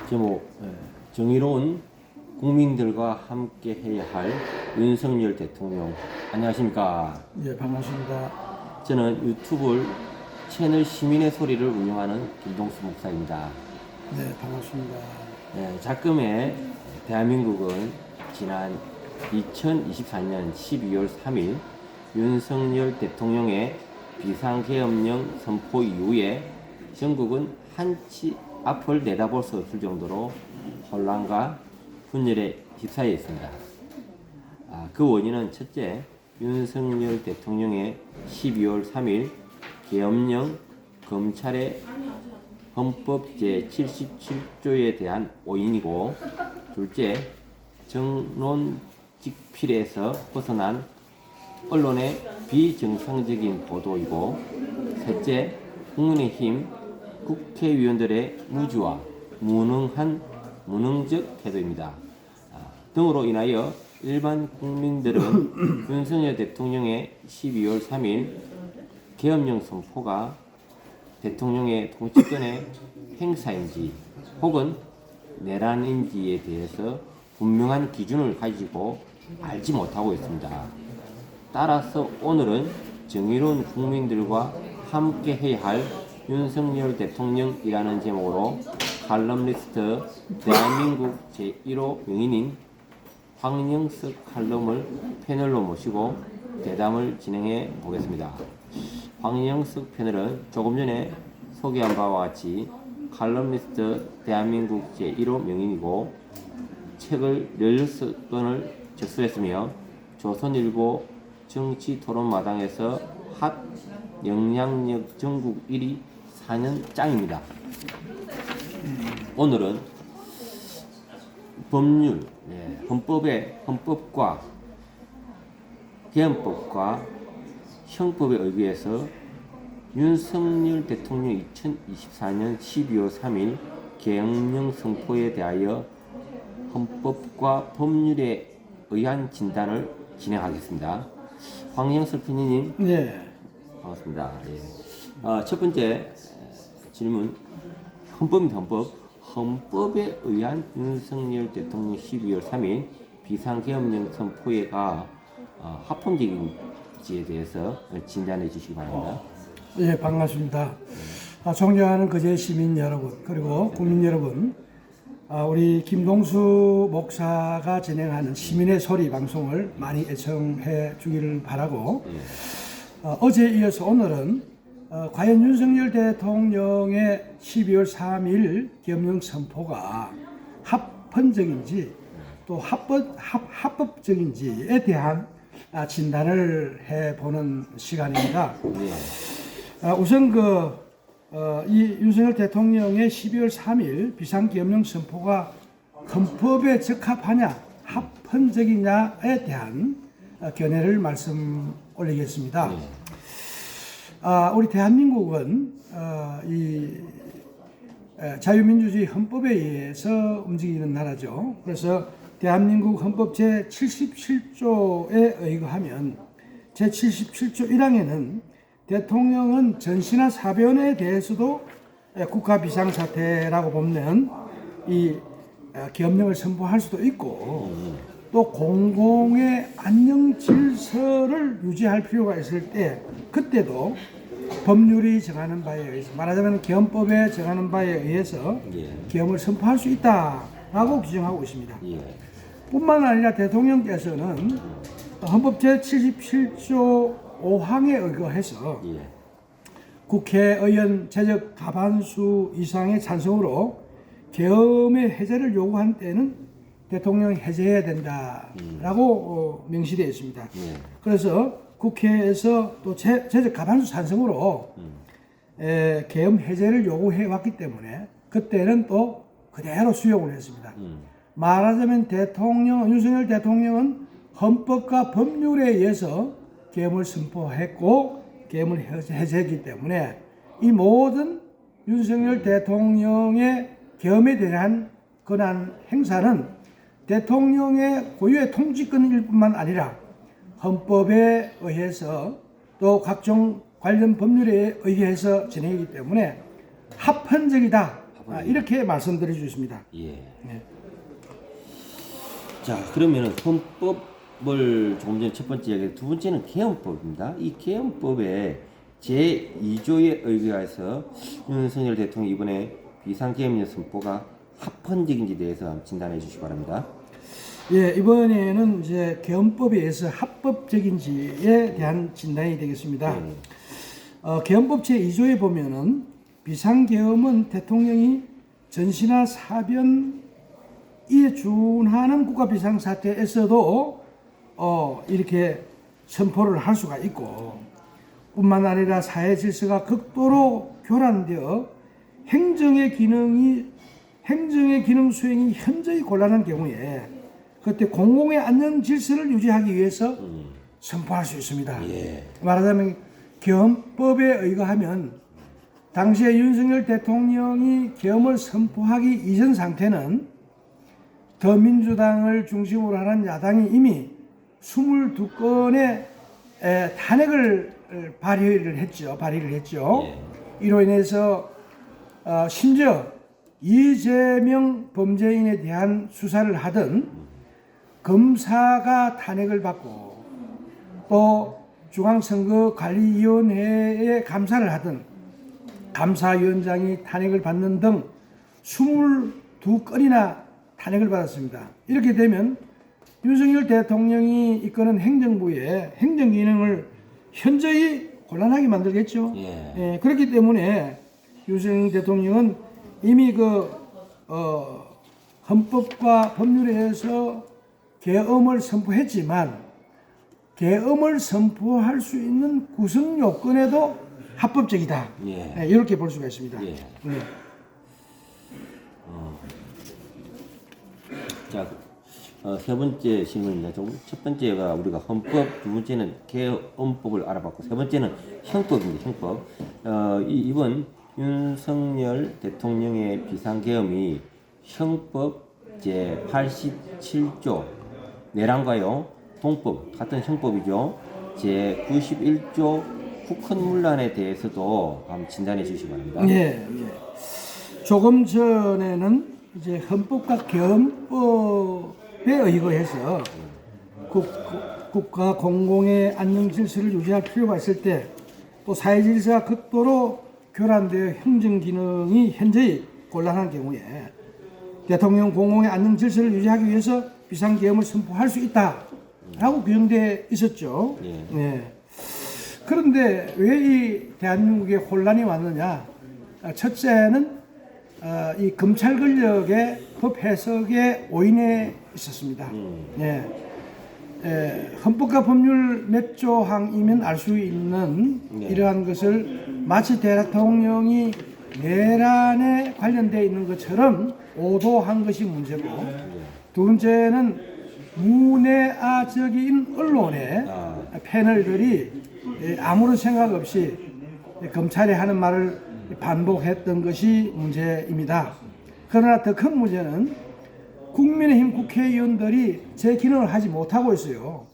제목 정의로운 국민들과 함께 해야 할 윤석열 대통령. 안녕하십니까? 예, 반갑습니다. 저는 유튜브 채널 시민의 소리를 운영하는 김동수 목사입니다. 네, 반갑습니다. 작금의 대한민국은 지난 2024년 12월 3일 윤석열 대통령의 비상계엄령 선포 이후에 전국은 한치 앞을 내다볼 수 없을 정도로 혼란과 분열에 휩싸여 있습니다. 그 원인은 첫째, 윤석열 대통령의 12월 3일 계엄령 검찰의 헌법 제77조에 대한 오인이고, 둘째, 정론직필에서 벗어난 언론의 비정상적인 보도이고, 셋째, 국민의힘 국회의원들의 무지와 무능적 태도입니다. 등으로 인하여 일반 국민들은 윤석열 대통령의 12월 3일 계엄령 선포가 대통령의 통치권의 행사인지 혹은 내란인지에 대해서 분명한 기준을 가지고 알지 못하고 있습니다. 따라서 오늘은 정의로운 국민들과 함께 해야 할 윤석열 대통령이라는 제목으로 칼럼니스트 대한민국 제1호 명인인 황영석 칼럼을 패널로 모시고 대담을 진행해 보겠습니다. 황영석 패널은 조금 전에 소개한 바와 같이 칼럼니스트 대한민국 제1호 명인이고 책을 16권을 적수했으며 조선일보 정치토론마당에서 핫 영향력 전국 1위 4년 짱입니다. 오늘은 법률, 헌법과 계엄법과 형법에 의거해서 윤석열 대통령 2024년 12월 3일 계엄령 선포에 대하여 헌법과 법률에 의한 진단을 진행하겠습니다. 황영석 PD님, 네, 반갑습니다. 첫 번째 질문, 헌법입니다. 헌법에 의한 윤석열 대통령 12월 3일 비상계엄령 선포가 합헌적인지에 대해서 진단해 주시기 바랍니다. 예, 반갑습니다. 존경하는 거제 시민 여러분, 그리고 국민 여러분, 우리 김동수 목사가 진행하는 시민의 소리 방송을 많이 애청해 주기를 바라고, 어제에 이어서 오늘은 과연 윤석열 대통령의 12월 3일 계엄령 선포가 합헌적인지 또 합법적인지에 대한 진단을 해보는 시간입니다. 우선 이 윤석열 대통령의 12월 3일 비상계엄령 선포가 헌법에 적합하냐 합헌적이냐에 대한 견해를 말씀 올리겠습니다. 우리 대한민국은 이 자유민주주의 헌법에 의해서 움직이는 나라죠. 그래서 대한민국 헌법 제77조에 의거하면 제77조 1항에는 대통령은 전시나 사변에 대해서도 국가 비상사태라고 보면 이 계엄령을 선포할 수도 있고, 또 공공의 안녕 질서를 유지할 필요가 있을 때 그때도 법률이 정하는 바에 의해서, 말하자면 계엄법에 정하는 바에 의해서 계엄을 선포할 수 있다라고 규정하고 있습니다. 뿐만 아니라 대통령께서는 헌법 제77조 5항에 의거해서 국회의원 재적 과반수 이상의 찬성으로 계엄의 해제를 요구한 때는 대통령이 해제해야 된다라고 명시되어 있습니다. 그래서 국회에서 또 재적 과반수 찬성으로 계엄 해제를 요구해 왔기 때문에 그때는 또 그대로 수용을 했습니다. 말하자면 윤석열 대통령은 헌법과 법률에 의해서 계엄을 선포했고 계엄을 해제했기 때문에 이 모든 윤석열 대통령의 계엄에 대한 권한 행사는 대통령의 고유의 통치권일 뿐만 아니라 헌법에 의해서 또 각종 관련 법률에 의해서 진행이기 때문에 합헌적이다 이렇게 말씀드릴 수 있습니다. 예. 네. 자, 그러면은 헌법을 조금 전에 첫 번째 얘기, 두 번째는 개헌법입니다. 이 개헌법의 제2조에 의거해서 윤석열 대통령이 이번에 비상계엄령 선포가 합헌적인지 대해서 한번 진단해 주시기 바랍니다. 예, 이번에는 이제 개헌법에 의해서 합법적인지에 대한 진단이 되겠습니다. 네. 개헌법 제2조에 보면은 비상계엄은 대통령이 전시나 사변에 준하는 국가 비상사태에서도 이렇게 선포를 할 수가 있고, 뿐만 아니라 사회 질서가 극도로 교란되어 행정의 기능 수행이 현저히 곤란한 경우에 그때 공공의 안전 질서를 유지하기 위해서 선포할 수 있습니다. 예. 말하자면 계엄법에 의거하면 당시에 윤석열 대통령이 계엄을 선포하기 이전 상태는 더민주당을 중심으로 하는 야당이 이미 22건의 탄핵을 발의를 했죠. 예. 이로 인해서 심지어 이재명 범죄인에 대한 수사를 하던 검사가 탄핵을 받고 또 중앙선거관리위원회에 감사를 하던 감사위원장이 탄핵을 받는 등 22건이나 탄핵을 받았습니다. 이렇게 되면 윤석열 대통령이 이끄는 행정부의 행정기능을 현저히 곤란하게 만들겠죠. 예. 그렇기 때문에 윤석열 대통령은 이미 헌법과 법률에 의해서 계엄을 선포했지만 계엄을 선포할 수 있는 구성 요건에도 합법적이다. 예. 이렇게 볼 수가 있습니다. 예. 네. 자, 세 번째 질문입니다. 첫 번째가 우리가 헌법, 두 번째는 개헌법을 알아봤고, 세 번째는 형법입니다. 형법. 이번 윤석열 대통령의 비상계엄이 형법 제 87조 내란과요 동법 같은 형법이죠. 제 91조 국헌문란에 대해서도 한번 진단해 주시기 바랍니다. 예. 조금 전에는 이제 헌법과 계엄법에 의거해서 국가 공공의 안녕 질서를 유지할 필요가 있을 때, 또 사회 질서가 극도로 교란되어 행정 기능이 현저히 곤란한 경우에 대통령 공공의 안녕 질서를 유지하기 위해서 비상계엄을 선포할 수 있다라고 규정되어 있었죠. 예. 네. 그런데 왜 이 대한민국에 혼란이 왔느냐? 첫째는 이 검찰 권력의 법 해석에 오인해 있었습니다. 헌법과 법률 몇 조항이면 알 수 있는 이러한 것을 마치 대통령이 내란에 관련되어 있는 것처럼 오도한 것이 문제고, 두 번째는 문외아적인 언론의 패널들이 아무런 생각 없이 검찰이 하는 말을 반복했던 것이 문제입니다. 그러나 더 큰 문제는 국민의힘 국회의원들이 제 기능을 하지 못하고 있어요.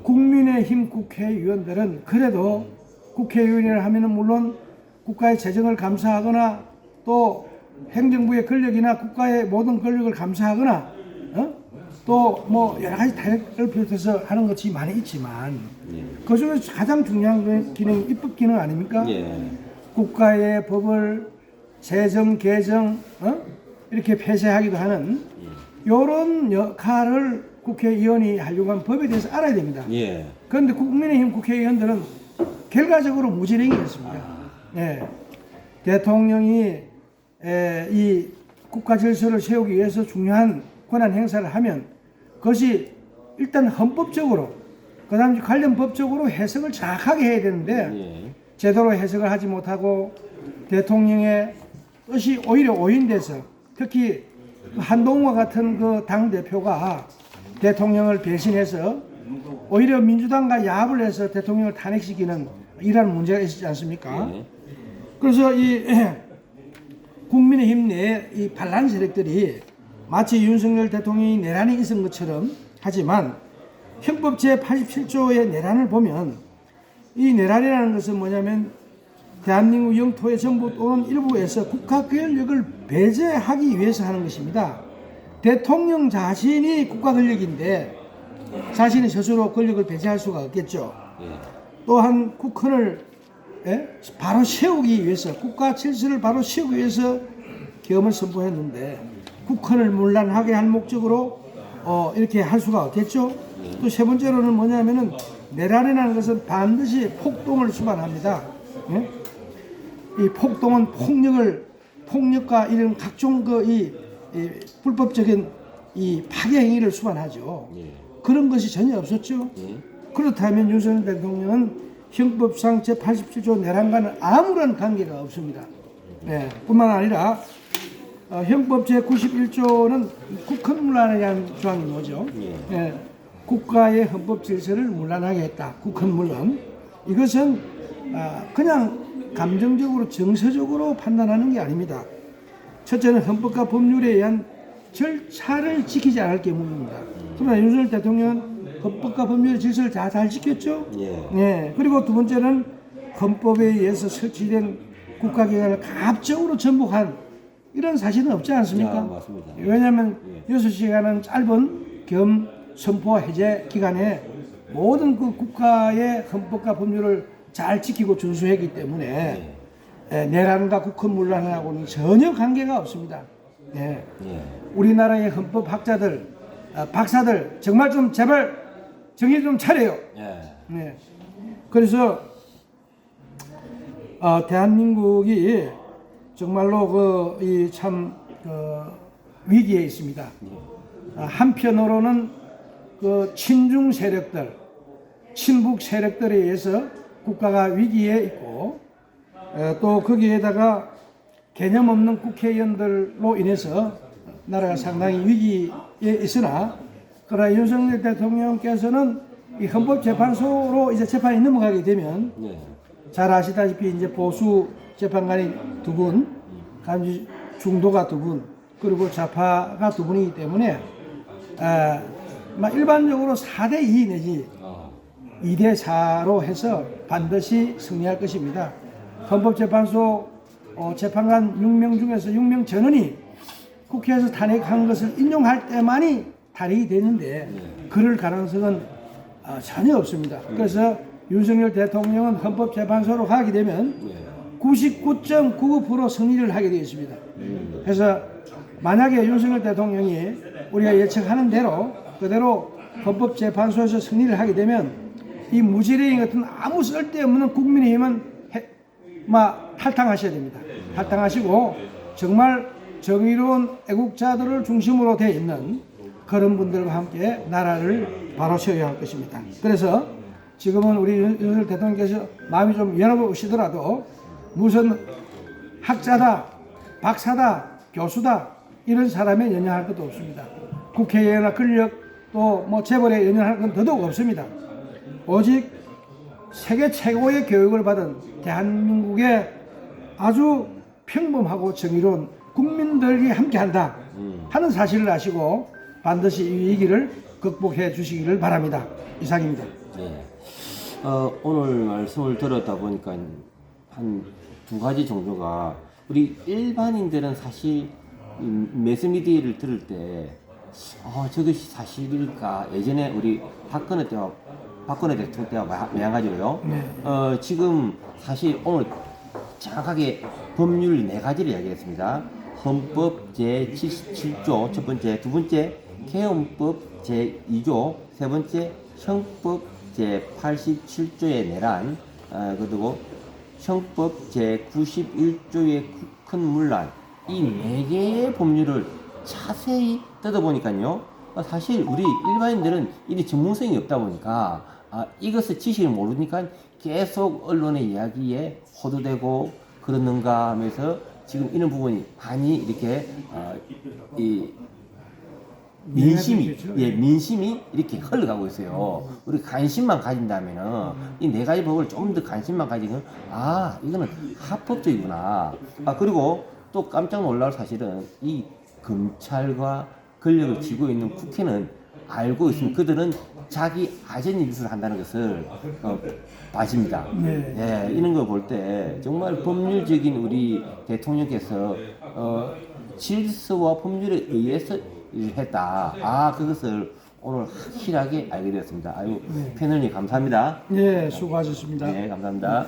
국민의힘 국회의원들은 그래도 국회의원이라 하면은 물론 국가의 재정을 감사하거나 또 행정부의 권력이나 국가의 모든 권력을 감사하거나 또 뭐 여러 가지 탄핵을 비롯해서 하는 것이 많이 있지만 그 중에서 가장 중요한 기능이 입법 기능 아닙니까? 국가의 법을 제정, 개정 이렇게 폐쇄하기도 하는 이런 역할을 국회의원이 하려고 하면 법에 대해서 알아야 됩니다. 그런데 국민의힘 국회의원들은 결과적으로 무지랭이였습니다. 대통령이 이 국가 질서를 세우기 위해서 중요한 권한 행사를 하면 그것이 일단 헌법적으로 그 다음 관련 법적으로 해석을 정확하게 해야 되는데 제대로 해석을 하지 못하고 대통령의 뜻이 오히려 오인돼서, 특히 한동훈과 같은 그 당대표가 대통령을 배신해서 오히려 민주당과 야합을 해서 대통령을 탄핵시키는 이런 문제가 있지 않습니까? 그래서 이 국민의힘 내 이 반란 세력들이 마치 윤석열 대통령이 내란이 있은 것처럼 하지만 형법 제 87조의 내란을 보면 이 내란이라는 것은 뭐냐면 대한민국 영토의 전부 또는 일부에서 국가 권력을 배제하기 위해서 하는 것입니다. 대통령 자신이 국가 권력인데 자신이 스스로 권력을 배제할 수가 없겠죠. 또한 국헌을 바로 세우기 위해서 국가 질서를 바로 세우기 위해서 계엄을 선포했는데 국헌을 문란하게 할 목적으로 이렇게 할 수가 없겠죠. 또 세 번째로는 뭐냐면은 내란이라는 것은 반드시 폭동을 수반합니다. 이 폭동은 폭력과 이런 각종 이 불법적인 이 파괴 행위를 수반하죠. 그런 것이 전혀 없었죠. 그렇다면 윤석열 대통령은 형법상 제87조 내란과는 아무런 관계가 없습니다. 뿐만 아니라 형법 제91조는 국헌문란에 대한 조항이 뭐죠? 국가의 헌법 질서를 문란하게 했다. 국헌문란. 이것은 그냥 감정적으로 정서적으로 판단하는 게 아닙니다. 첫째는 헌법과 법률에 의한 절차를 지키지 않을 경우입니다. 그러나 윤석열 대통령은 헌법과 법률의 질서를 잘 지켰죠. 그리고 두 번째는 헌법에 의해서 설치된 국가기관을 가압적으로 전복한 이런 사실은 없지 않습니까? 맞습니다. 왜냐하면 6시간은 짧은 겸 선포 해제 기간에 모든 그 국가의 헌법과 법률을 잘 지키고 준수했기 때문에 내란과 국헌문란하고는 전혀 관계가 없습니다. 우리나라의 헌법학자들, 박사들 정말 좀 제발 정신 좀 차려요. 그래서 대한민국이 정말로 참 위기에 있습니다. 한편으로는 그 친중 세력들, 친북 세력들에 의해서 국가가 위기에 있고 또 거기에다가 개념 없는 국회의원들로 인해서 나라가 상당히 위기에 있으나 그러나 윤석열 대통령께서는 이 헌법재판소로 이제 재판이 넘어가게 되면 잘 아시다시피 이제 보수 재판관이 2분, 중도가 2분, 그리고 좌파가 2분이기 때문에 일반적으로 4대2 내지 2대4로 해서 반드시 승리할 것입니다. 헌법재판소 재판관 6명 중에서 6명 전원이 국회에서 탄핵한 것을 인용할 때만이 탄핵이 되는데 그럴 가능성은 전혀 없습니다. 그래서 윤석열 대통령은 헌법재판소로 가게 되면 99.99% 승리를 하게 되어 있습니다. 그래서 만약에 윤석열 대통령이 우리가 예측하는 대로 그대로 헌법재판소에서 승리를 하게 되면 이 무지랭이 같은 아무 쓸데없는 국민의힘은 탈당하셔야 됩니다. 탈당하시고 정말 정의로운 애국자들을 중심으로 되어 있는 그런 분들과 함께 나라를 바로 세워야 할 것입니다. 그래서 지금은 우리 윤석열 대통령께서 마음이 좀 열어보시더라도 무슨 학자다, 박사다, 교수다 이런 사람에 연연할 것도 없습니다. 국회의원이나 권력 또 재벌에 연연할 건 더더욱 없습니다. 오직 세계 최고의 교육을 받은 대한민국의 아주 평범하고 정의로운 국민들이 함께한다 하는 사실을 아시고 반드시 이 위기를 극복해 주시기를 바랍니다. 이상입니다. 오늘 말씀을 들었다 보니까 한 2가지 정도가 우리 일반인들은 사실 매스미디어를 들을 때 저것이 사실일까? 예전에 우리 박근혜 대통령 때와 마찬가지로요. 지금 사실 오늘 정확하게 법률 4가지를 이야기했습니다. 헌법 제77조 첫 번째, 두 번째 개헌법 제2조, 세 번째 형법 제87조의 내란, 그리고 형법 제91조의 국헌문란, 이 4개의 법률을 자세히 뜯어보니까요, 사실 우리 일반인들은 이 전문성이 없다 보니까 이것을 지식을 모르니까 계속 언론의 이야기에 호도되고 그러는가 하면서 지금 이런 부분이 많이 이렇게 민심이 이렇게 흘러가고 있어요. 우리 관심만 가진다면은 이 4가지 법을 좀 더 관심만 가지면 이거는 합법적이구나. 그리고 또 깜짝 놀랄 사실은 이 검찰과 권력을 쥐고 있는 국회는 알고 있으면 그들은 자기 아전 일수를 한다는 것을 빠집니다. 네. 예, 이런 거 볼 때 정말 법률적인 우리 대통령께서 질서와 법률에 의해서 했다. 아, 그것을 오늘 확실하게 알게 되었습니다. 아유, 패널님 감사합니다. 네, 수고하셨습니다. 네, 감사합니다.